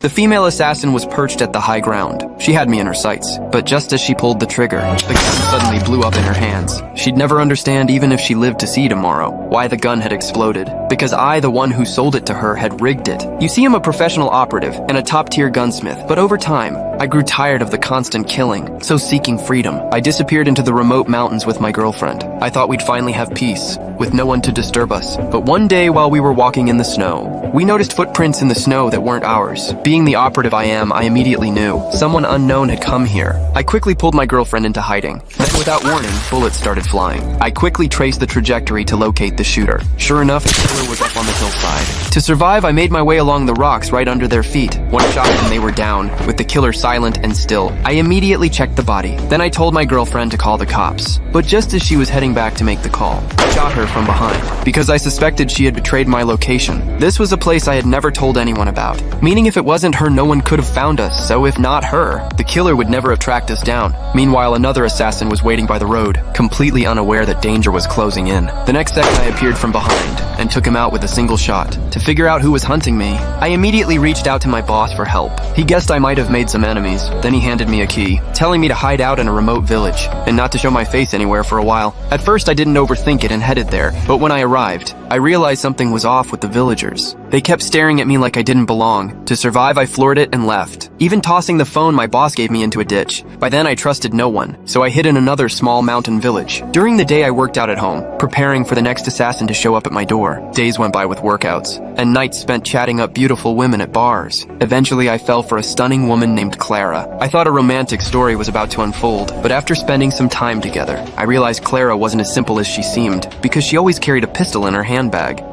The female assassin was perched at the high ground. She had me in her sights, but just as she pulled the trigger, the gun suddenly blew up in her hands. She'd never understand, even if she lived to see tomorrow, why the gun had exploded. Because I, the one who sold it to her, had rigged it. You see, I'm a professional operative and a top-tier gunsmith, but over time, I grew tired of the constant killing, so seeking freedom, I disappeared into the remote mountains with my girlfriend. I thought we'd finally have peace, with no one to disturb us. But one day, while we were walking in the snow, we noticed footprints in the snow that weren't ours. Being the operative I am, I immediately knew. Someone unknown had come here. I quickly pulled my girlfriend into hiding. Then, without warning, bullets started flying. I quickly traced the trajectory to locate the shooter. Sure enough, the killer was up on the hillside. To survive, I made my way along the rocks right under their feet. One shot and they were down, with the killer silent and still. I immediately checked the body. Then I told my girlfriend to call the cops. But just as she was heading back to make the call, I shot her from behind, because I suspected she had betrayed my location. This was a place I had never told anyone about, meaning if it wasn't her, no one could have found us, so if not her, the killer would never have tracked us down. Meanwhile, another assassin was waiting by the road, completely unaware that danger was closing in. The next second I appeared from behind, and took him out with a single shot. To figure out who was hunting me, I immediately reached out to my boss for help. He guessed I might have made some enemies, then he handed me a key, telling me to hide out in a remote village, and not to show my face anywhere for a while. At first I didn't overthink it and headed there, but when I arrived, I realized something was off with the villagers. They kept staring at me like I didn't belong. To survive, I floored it and left. Even tossing the phone my boss gave me into a ditch. By then I trusted no one, so I hid in another small mountain village. During the day I worked out at home, preparing for the next assassin to show up at my door. Days went by with workouts, and nights spent chatting up beautiful women at bars. Eventually I fell for a stunning woman named Clara. I thought a romantic story was about to unfold, but after spending some time together, I realized Clara wasn't as simple as she seemed, because she always carried a pistol in her handbag.